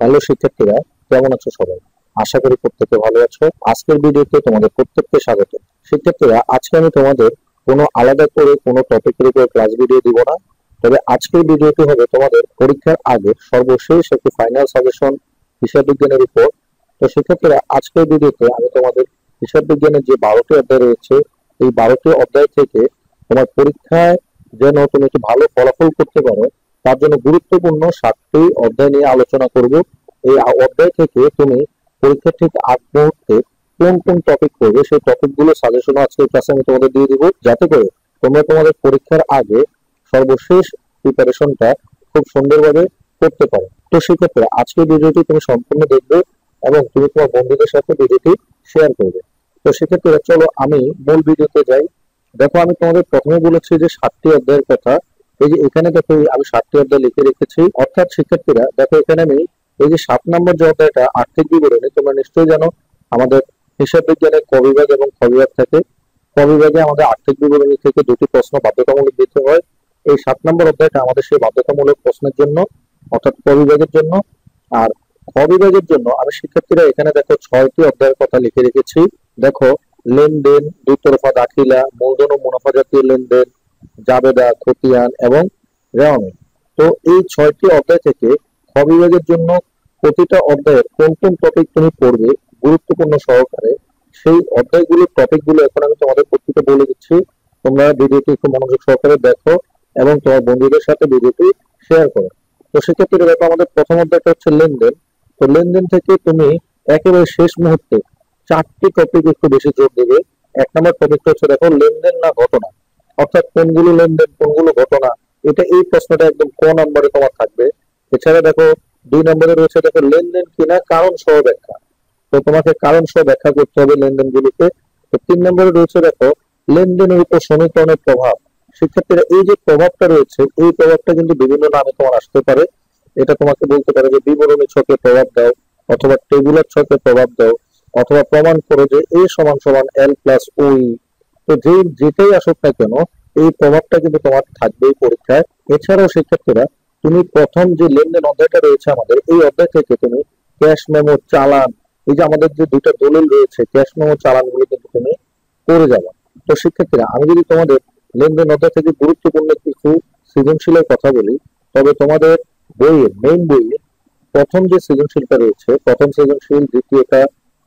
Hello শিক্ষার্থীরা, কেমন আছো সবাই? আশা করি প্রত্যেকে ভালো আছো। আজকের ভিডিওতে তোমাদের প্রত্যেককে স্বাগত। শিক্ষার্থীরা, আজকে আমি তোমাদের কোনো আলাদা করে কোনো টপিকের উপর ক্লাস ভিডিও দিব না। তবে আজকের ভিডিওটি হবে তোমাদের পরীক্ষার আগে সর্বশেষ একটি ফাইনাল সাজেশন হিসাব বিজ্ঞানের উপর। তো শিক্ষার্থীরা, আজকের ভিডিওতে আমি তোমাদের হিসাব বিজ্ঞানের যে 12টি অধ্যায় রয়েছে, এই 12টি অধ্যায় থেকে তোমার পরীক্ষায় যেন তুমি একটি ভালো ফলাফল করতে পারো, তার জন্য গুরুত্বপূর্ণ 7টি অধ্যায় নিয়ে আলোচনা করব। এই অধ্যায় থেকে তুমি পরীক্ষার ঠিক আগ মুহূর্তে কোন কোন টপিক পড়বে সেই টপিক গুলো সাজেশন আজকের ক্লাসে আমি তোমাদের দিয়ে দিব, যাতে করে তোমরা তোমাদের পরীক্ষার আগে সর্বশেষ প্রিপারেশনটা খুব সুন্দরভাবে করতে পারো। তো সেক্ষেত্রে আজকের ভিডিওটি তুমি সম্পূর্ণ দেখবে এবং তুমি তোমার বন্ধুদের সাথে ভিডিওটি শেয়ার করবে। তো সেক্ষেত্রে চলো আমি মূল ভিডিওতে যাই। দেখো, আমি তোমাদের প্রথমে বলেছি যে 7টি অধ্যায়ের কথা। এই যে এখানে দেখো, আমি 7টি অধ্যায় লিখে রেখেছি। অর্থাৎ শিক্ষার্থীরা দেখো, এখানে আমি এই যে 7 নম্বর যে অধ্যায়টা আর্থিক বিবরণী, তোমরা নিশ্চয়ই জানো আমাদের হিসাব বিজ্ঞানের ক বিভাগ এবং খ বিভাগ থাকে। ক বিভাগে আমাদের আর্থিক বিবরণী থেকে 2টি প্রশ্ন বাধ্যতামূলক দিতে হয়। এই 7 নম্বর অধ্যায়টা আমাদের সেই বাধ্যতামূলক প্রশ্নের জন্য, অর্থাৎ ক বিভাগের জন্য। আর খ বিভাগের জন্য আমি শিক্ষার্থীরা এখানে দেখো 6টি অধ্যায়ের কথা লিখে রেখেছি। দেখো, লেনদেন, দুই তরফা দাখিলা, মূলধন ও মুনাফা জাতীয় লেনদেন, জাবেদা, খতিয়ান এবং রেওয়ামিল। তো এই 6টি অধ্যায় থেকে খ বিভাগের জন্য প্রতিটা অধ্যায়ের কোন কোন টপিক তুমি পড়বে গুরুত্বপূর্ণ সহকারে, সেই অধ্যায়গুলোর টপিকগুলো এখন আমি তোমাদের প্রত্যেকে বলে দিচ্ছি। তোমরা ভিডিওটি একটু মনোযোগ সহকারে দেখো এবং তোমার বন্ধুদের সাথে ভিডিওটি শেয়ার করো। তো সেক্ষেত্রে দেখো, আমাদের প্রথম অধ্যায়টা হচ্ছে লেনদেন। তো লেনদেন থেকে তুমি একেবারে শেষ মুহূর্তে 4টি টপিক একটু বেশি জোর দেবে। 1 নম্বর টপিকটা হচ্ছে দেখো, লেনদেন না ঘটনা, অর্থাৎ কোনগুলো লেনদেন কোনগুলো ঘটনা। এই প্রশ্নটা একদম ক নম্বরে তোমার থাকবে। এছাড়া দেখো, 2 নম্বরে রয়েছে দেখো, লেনদেন কিনা কারণ সহ ব্যাখ্যা। তো তোমাকে কারণ সহ ব্যাখ্যা করতে হবে লেনদেন গুলিকে। তো 3 নম্বরে রয়েছে দেখো, লেনদেনের উপর সমীকরণের প্রভাব। শিক্ষার্থীরা, এই যে প্রভাবটা রয়েছে, এই প্রভাবটা কিন্তু বিভিন্ন নামে তোমার আসতে পারে। এটা তোমাকে বলতে পারে যে বিবরণী ছকে প্রভাব দাও, অথবা টেবুলার ছকে প্রভাব দাও, অথবা প্রমাণ করো যে এ সমান সমান এল প্লাস ওই। তো যেটাই আসুক না কেন, এই প্রভাবটা কিন্তু তোমার থাকবেই পরীক্ষায়। এছাড়াও শিক্ষার্থীরা, তুমি প্রথম যে লেনদেন অধ্যায়টা রয়েছে আমাদের, এই অধ্যায় থেকে তুমি ক্যাশ মেমো, চালান, এই যে আমাদের যে 2টা দলিল রয়েছে, ক্যাশ মেমো, চালান গুলো কিন্তু তুমি করে যাবে। তো শিক্ষার্থীরা, আমি যদি তোমাদের লেনদেন অধ্যায় থেকে গুরুত্বপূর্ণ কিছু সৃজনশীলের কথা বলি, তবে তোমাদের বইয়ের মেইন বইয়ে প্রথম যে সৃজনশীলটা রয়েছে, প্রথম সৃজনশীল, দ্বিতীয়টা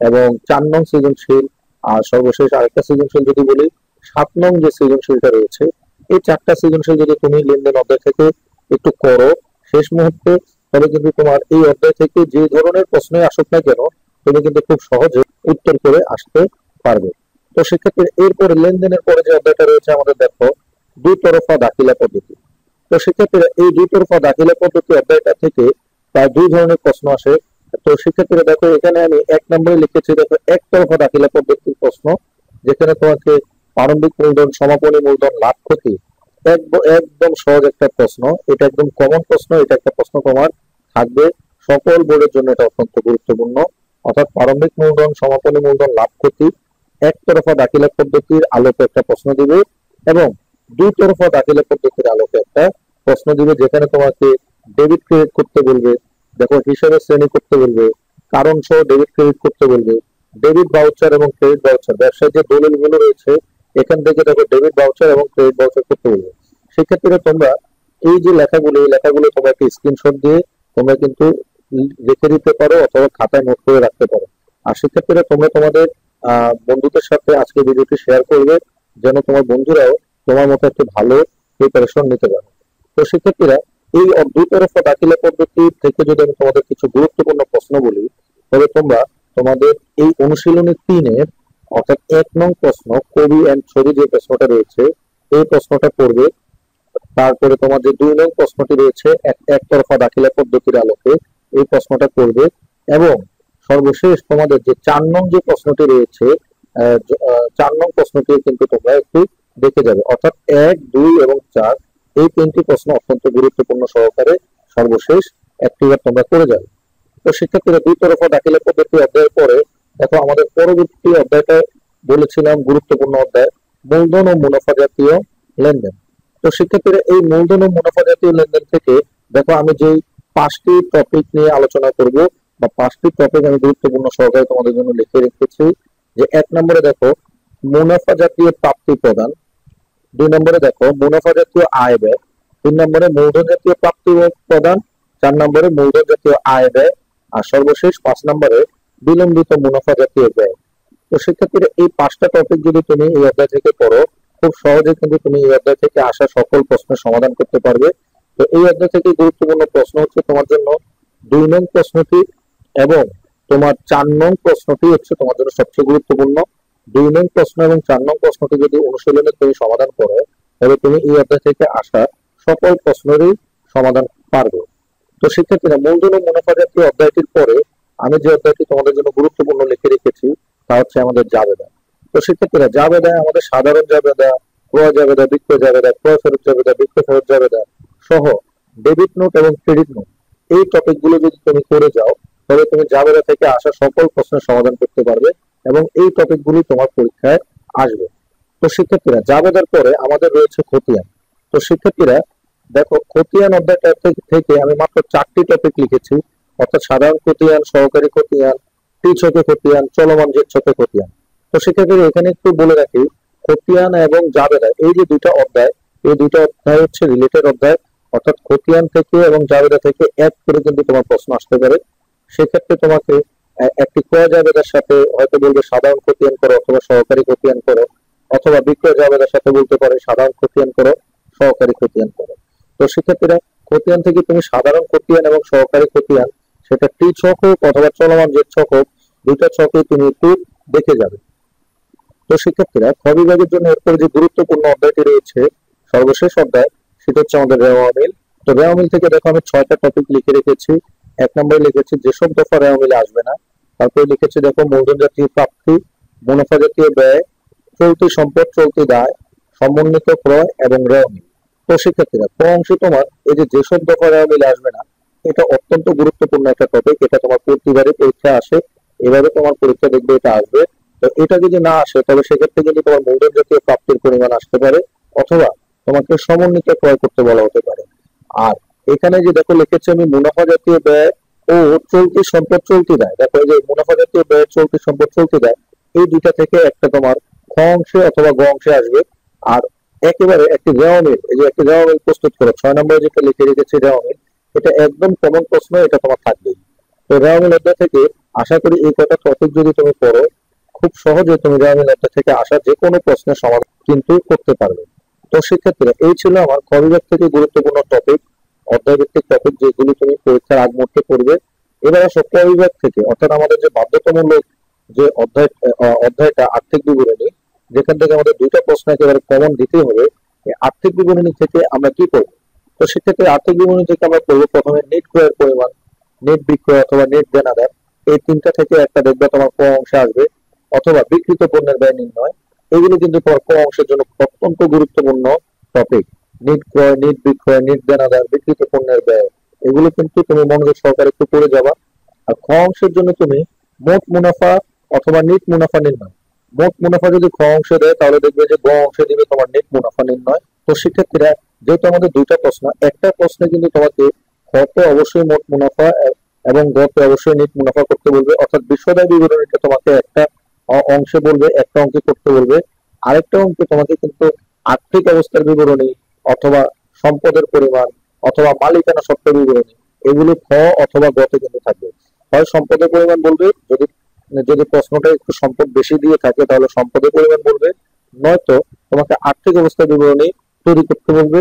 এবং 4 নং সৃজনশীল, আর সর্বশেষ আরেকটা সৃজনশীল যদি বলি 7 নং যে সৃজনশীলটা রয়েছে, এই 4টা সৃজনশীল যদি তুমি লেনদেন অধ্যায় থেকে একটু করো শেষ মুহূর্তে, তবে কিন্তু তোমার এই অধ্যায় থেকে যে ধরনের প্রশ্নই আসুক না কেন, তুমি কিন্তু খুব সহজে উত্তর করে আসতে পারবে। তো সেক্ষেত্রে এরপরে লেনদেনের পরে যে অধ্যায়টা রয়েছে আমাদের, দেখো, দুই তরফা দাখিলা পদ্ধতি। তো শিক্ষার্থীরা, এই দুই তরফা দাখিলা পদ্ধতি অধ্যায়টা থেকে প্রায় 2 ধরনের প্রশ্ন আসে। তো শিক্ষার্থীরা দেখো, এখানে আমি 1 নম্বরে লিখেছি দেখো, একতরফা দাখিলা পদ্ধতির প্রশ্ন, যেখানে তোমাকে প্রারম্ভিক মূলধন, সমাপনী মূলধন, লাভ ক্ষতি, একদম সহজ একটা প্রশ্ন। এটা একদম কমন প্রশ্ন। এটা একটা প্রশ্ন তোমার থাকবে সকল বোর্ডের জন্য, এটা অত্যন্ত গুরুত্বপূর্ণ। অর্থাৎ প্রারম্ভিক মূলধন, সমাপনী মূলধন, লাভ ক্ষতি, একতরফা দাখিলা পদ্ধতির আলোকে একটা প্রশ্ন দিবে এবং দুই তরফা দাখিলা পদ্ধতির আলোকে একটা প্রশ্ন দিবে, যেখানে তোমাকে ডেবিট ক্রেডিট করতে বলবে। দেখো, হিসাবের শ্রেণী করতে বলবে, কারণ সহ ডেবিট ক্রেডিট করতে বলবে, ডেবিট ভাউচার এবং ক্রেডিট ভাউচার, ব্যবসায় যে দলিলগুলো রয়েছে এখান থেকে দেখো ডেবিট ভাউচার এবং ক্রেডিট ভাউচার করতে বলবে। সেক্ষেত্রে তোমরা এই যে লেখাগুলো, এই লেখাগুলো তোমরা একটা স্ক্রিনশট দিয়ে তোমরা কিন্তু লিখে দিতে পারো অথবা খাতায় নোট করে রাখতে পারো। আর শিক্ষার্থীরা, তোমরা তোমাদের বন্ধুদের সাথে আজকে ভিডিওটি শেয়ার করবে, যেন তোমার বন্ধুরাও তোমার মতো একটা ভালো প্রিপারেশন নিতে পারে। তো শিক্ষার্থীরা, এই দুই তরফা দাখিলা পদ্ধতি থেকে যদি আমি তোমাদের কিছু গুরুত্বপূর্ণ প্রশ্ন বলি, তবে তোমরা তোমাদের এই অনুশীলনী 3-এর, অর্থাৎ 1 নং প্রশ্ন, কবি এন্ড ছবি যে প্রশ্নটা রয়েছে, এই প্রশ্নটা পড়বে। তারপরে তোমার যে 2 নং প্রশ্নটি রয়েছে, একতরফা দাখিলা পদ্ধতির আলোকে, এই প্রশ্নটা করবে। এবং সর্বশেষ তোমাদের যে 4 নং যে প্রশ্নটি রয়েছে, 4 নং প্রশ্নটি কিন্তু তোমরা একটু দেখে যাবে। অর্থাৎ 1, 2 এবং 4, এই 3টি প্রশ্ন অত্যন্ত গুরুত্বপূর্ণ সহকারে সর্বশেষ একটিবার তোমরা করে যাবে। তো শিক্ষার্থীরা, দুই তরফা দাখিলা পদ্ধতি অধ্যায়ের পরে দেখো, আমাদের পরবর্তী অধ্যায়টা বলেছিলাম গুরুত্বপূর্ণ অধ্যায়, মূলধন ও মুনাফা জাতীয় লেনদেন। তো শিক্ষার্থীরা, এই মূলধন ও মুনাফা জাতীয় লেনদেন থেকে দেখো, আমি যেই 5টি টপিক নিয়ে আলোচনা করব, বা 5টি টপিক আমি গুরুত্বপূর্ণ সহকারে তোমাদের জন্য লিখে রেখেছি। যে 1 নম্বরে দেখো মুনাফা জাতীয় প্রাপ্তি প্রদান, 2 নম্বরে দেখো মুনাফা জাতীয় আয় ব্যয়, 3 নম্বরে মূলধন জাতীয় প্রাপ্তি প্রদান, 4 নম্বরে মূলধন জাতীয় আয় ব্যয়, আর সর্বশেষ 5 নম্বরে বিলম্বিত মুনাফা জাতীয় ব্যয়। তো শিক্ষার্থীরা এই 5টা টপিক যদি তুমি এই অধ্যায় থেকে পড়ো, খুব সহজে কিন্তু তুমি এই অধ্যায় থেকে আসা সকল প্রশ্নের সমাধান করতে পারবে। তো এই অধ্যায় থেকে গুরুত্বপূর্ণ প্রশ্ন হচ্ছে তোমার জন্য 2 নং প্রশ্নটি এবং তোমার 4 নং প্রশ্নটি হচ্ছে তোমার জন্য সবচেয়ে গুরুত্বপূর্ণ। 2 নং প্রশ্ন এবং 4 নং প্রশ্নটি যদি অনুশীলনে তুমি সমাধান করো, তবে তুমি এই অধ্যায় থেকে আসা সকল প্রশ্নেরই সমাধান পারবে। তো শিক্ষার্থীরা, মূলধন ও মুনাফা জাতীয় অধ্যায়টির পরে আমি যে অধ্যায়টি তোমাদের জন্য গুরুত্বপূর্ণ লিখে রেখেছি তা হচ্ছে আমাদের জাবেদা। তো শিক্ষার্থীরা, জাবেদায় আমাদের সাধারণ জাবেদা, ক্রয় জাবেদা, বিক্রয় জাবেদা, ক্রয় ফেরত জাবেদা, বিক্রয় ফেরত জাবেদা সহ ডেবিট নোট এবং ক্রেডিট নোট, এই টপিকগুলো যদি তুমি করে যাও, তবে তুমি জাবেদা থেকে আসা সকল প্রশ্নের সমাধান করতে পারবে এবং এই টপিকগুলি তোমার পরীক্ষায় আসবে। তো শিক্ষার্থীরা, জাবেদার পরে আমাদের রয়েছে খতিয়ান। তো শিক্ষার্থীরা দেখো, খতিয়ান অধ্যায়টা থেকে আমি মাত্র 4টি টপিক লিখেছি, অর্থাৎ সাধারণ খতিয়ান, সহকারী খতিয়ান, টি ছকে খতিয়ান, চলমান জেড ছকে খতিয়ান। তো শিক্ষার্থীরা, এখানে একটু বলে রাখি, খতিয়ান এবং জাবেদা এই যে দুইটা অধ্যায়, এই দুইটা অধ্যায় হচ্ছে রিলেটেড অধ্যায়, অর্থাৎ খতিয়ান থেকে এবং জাবেদা থেকে এক করে কিন্তু তোমার প্রশ্ন আসতে পারে। সেক্ষেত্রে তোমাকে একটি ক্রয় জাবেদার সাথে হয়তো বলবে সাধারণ খতিয়ান করো অথবা সহকারী খতিয়ান করো, অথবা বিক্রয় জাবেদার সাথে বলতে পারে সাধারণ খতিয়ান করো, সহকারী খতিয়ান করো। তো শিক্ষার্থীরা, খতিয়ান থেকে তুমি সাধারণ খতিয়ান এবং সহকারী খতিয়ান, সেটা টি ছক হোক অথবা চলমান জেড ছক হোক, দুইটা ছকে তুমি একটু দেখে যাবে। তো শিক্ষার্থীরা, খ বিভাগের জন্য এরপরে যে গুরুত্বপূর্ণ অধ্যায়টি রয়েছে, সর্বশেষ অধ্যায়, সেটা হচ্ছে আমাদের রেওয়া মিল। তো রেওয়া মিল থেকে দেখো আমি 6টা টপিক লিখে রেখেছি। 1 নম্বরে লিখেছি যেসব দফা রেওয়া মিলে আসবে না। তারপরে লিখেছি দেখো মূলধন জাতীয় প্রাপ্তি, মুনাফা জাতীয় ব্যয়, চলতি সম্পদ, চলতি দায়, সমন্বিত ক্রয় এবং রেওয়া মিল। তো শিক্ষার্থীরা, ক অংশে তোমার এই যে যেসব দফা রেওয়া মিলে আসবে না, এটা অত্যন্ত গুরুত্বপূর্ণ একটা টপিক। এটা তোমার প্রতিবারই পরীক্ষা আসে, এভাবে তোমার পরীক্ষা দেখবে এটা আসবে। তো এটা যদি না আসে, তবে সেক্ষেত্রে কিন্তু তোমার মূলধন জাতীয় প্রাপ্তির পরিমাণ আসতে পারে, অথবা তোমাকে সমন্বিত ক্রয় করতে বলা হতে পারে। আর এখানে যে দেখো লিখেছি আমি মুনাফা জাতীয় ব্যয় ও চলতি সম্পদ, চলতি দায়। দেখো এই যে মুনাফা জাতীয় ব্যয়, চলতি সম্পদ, চলতি দায়, এই দুইটা থেকে একটা তোমার খ অংশে অথবা গ অংশে আসবে। আর একেবারে একটি রেওয়া মিল, এই যে একটি রেওয়া মিল প্রস্তুত করো, 6 নম্বরে যেটা লিখে রেখেছি রেওয়া মিল, এটা একদম কমন প্রশ্ন, এটা তোমার থাকবেই। তো রেওয়া মিল অধ্যায় থেকে আশা করি এই কটা টপিক যদি তুমি পড়ো, খুব সহজে তুমি রেওয়া মিল অধ্যায় থেকে আসা যে কোনো প্রশ্নের সমাধান কিন্তু করতে পারবে। তো শিক্ষার্থীরা, এই ছিল আমার ক বিভাগ থেকে গুরুত্বপূর্ণ টপিক, অধ্যায় ভিত্তিক টপিক, যেগুলি তুমি পরীক্ষার আগ মুহূর্তে পড়বে। এবার আসো ক বিভাগ থেকে, অর্থাৎ আমাদের যে বাধ্যতামূলক যে অধ্যায়টা আর্থিক বিবরণী, যেখান থেকে আমাদের 2টা প্রশ্ন একেবারে কমন দিতে হবে। এই আর্থিক বিবরণী থেকে আমরা কি করবো? তো সেক্ষেত্রে আর্থিক বিবরণী থেকে আমরা করবো প্রথমে নেট ক্রয়ের পরিমাণ, নেট বিক্রয় অথবা নেট দেনাদার, এই 3টা থেকে একটা দেখবে তোমার ক অংশে আসবে, অথবা বিক্রিত পণ্যের ব্যয় নির্ণয়। এগুলো কিন্তু তোমার ক অংশের জন্য অত্যন্ত গুরুত্বপূর্ণ টপিক। নেট ক্রয়, নেট বিক্রয়, নেট দেনাদার, বিক্রিত পণ্যের ব্যয়, এগুলো কিন্তু তুমি মনোযোগ সহকারে একটু পড়ে যাবা। আর খ অংশের জন্য তুমি মোট মুনাফা অথবা নেট মুনাফা নির্ণয়। মোট মুনাফা যদি খ অংশে দেয়, তাহলে দেখবে যে গ অংশে দিবে তোমার নেট মুনাফা নির্ণয়। তো শিক্ষার্থীরা, যেহেতু আমাদের 2টা প্রশ্ন, একটা প্রশ্নে কিন্তু তোমাকে খতে অবশ্যই মোট মুনাফা এবং গতে অবশ্যই নেট মুনাফা করতে বলবে, অর্থাৎ বিশদায় বিবরণীটা তোমাকে একটা অংশে বলবে, একটা অঙ্কে করতে বলবে। আরেকটা অঙ্কে তোমাকে কিন্তু আর্থিক অবস্থার বিবরণী অথবা সম্পদের পরিমাণ অথবা মালিকানা সত্ত্ব বিবরণী, এগুলো খ অথবা গতে কিন্তু থাকবে। হয় সম্পদের পরিমাণ বলবে, যদি যদি প্রশ্নটা একটু সম্পদ বেশি দিয়ে থাকে তাহলে সম্পদের পরিমাণ বলবে, নয়তো তোমাকে আর্থিক অবস্থা বিবরণী তৈরি করতে বলবে।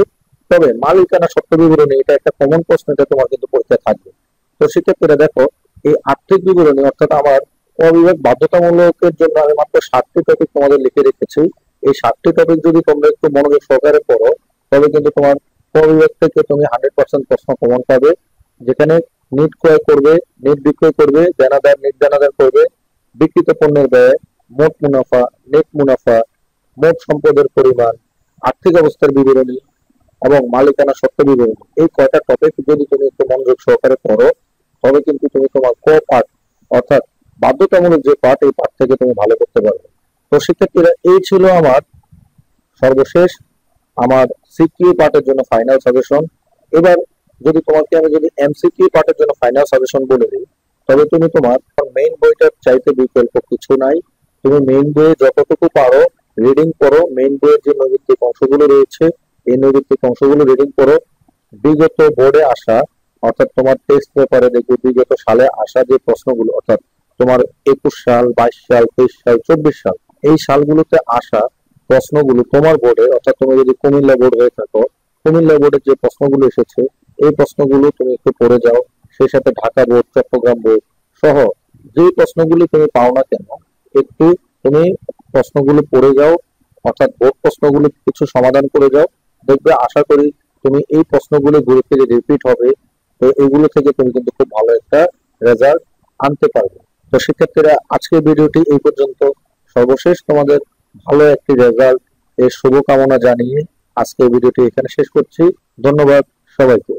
তবে মালিকানা সত্ত্ব বিবরণী, এটা একটা কমন প্রশ্ন, এটা তোমার কিন্তু পরীক্ষায় থাকবে। তো সেক্ষেত্রে দেখো, এই আর্থিক বিবরণী অর্থাৎ আমার অবিভাগ বাধ্যতামূলকের জন্য আমি মাত্র 7টি টপিক তোমাদের লিখে রেখেছি। এই 7টি টপিক যদি তোমরা একটু মনোযোগ সহকারে পড়ো, তবে কিন্তু তোমার অবিভাগ থেকে তুমি 100% প্রশ্ন কমন পাবে। যেখানে নেট ক্রয় করবে, নেট বিক্রয় করবে, দেনাদার, নেট দেনাদার করবে, বিক্রিত পণ্যের ব্যয়, মোট মুনাফা, নেট মুনাফা, মোট সম্পদের পরিমাণ, আর্থিক অবস্থার বিবরণী এবং মালিকানা সত্ত্ব বিবরণী, এই কয়টা টপিক যদি তুমি একটু মনোযোগ সহকারে পড়ো, তবে কিন্তু তুমি তোমার ক পার্ট, অর্থাৎ বাধ্যতামূলক যে পার্ট, এই পার্ট থেকে তুমি ভালো করতে পারবে। তো শিক্ষার্থীরা, এই ছিল আমার সর্বশেষ আমার সিকিউ পার্টের জন্য ফাইনাল সাজেশন। এবার যদি তোমাকে আমি যদি এমসিকিউ পার্টের জন্য ফাইনাল সাজেশন বলে দিই, তবে তুমি তোমার মেইন বইটার চাইতে বিকল্প কিছু নাই। তুমি মেইন বইয়ে যতটুকু পারো রিডিং করো, মেইন বইয়ের যে নৈর্ব্যক্তিক অংশগুলো রয়েছে এই নৈর্ব্যক্তিক অংশগুলো রিডিং করো। বিগত বোর্ডে আসা অর্থাৎ তোমার টেস্ট পেপারে দেখবে বিগত সালে আসা যে প্রশ্নগুলো, অর্থাৎ তোমার 21 সাল, 22 সাল, 23 সাল, 24 সাল, এই সালগুলোতে আসা প্রশ্নগুলো তোমার বোর্ডে, অর্থাৎ তুমি যদি কুমিল্লা বোর্ড হয়ে থাকো, কুমিল্লা বোর্ডের যে প্রশ্নগুলো এসেছে এই প্রশ্নগুলো তুমি একটু পড়ে যাও। সেই সাথে ঢাকা বোর্ড, চট্টগ্রাম বোর্ড সহ যে প্রশ্নগুলি তুমি পাও না কেন, একটু তুমি প্রশ্নগুলো পড়ে যাও, অর্থাৎ বোর্ড প্রশ্নগুলো কিছু সমাধান করে যাও। দেখবে আশা করি তুমি এই প্রশ্নগুলো ঘুরে ফিরে রিপিট হবে, তো এগুলো থেকে তুমি কিন্তু খুব ভালো একটা রেজাল্ট আনতে পারবে। তো শিক্ষার্থীরা, আজকের ভিডিওটি এই পর্যন্ত। সর্বশেষ তোমাদের ভালো একটি রেজাল্ট এর শুভকামনা জানিয়ে আজকের ভিডিওটি এখানে শেষ করছি। ধন্যবাদ সবাইকে।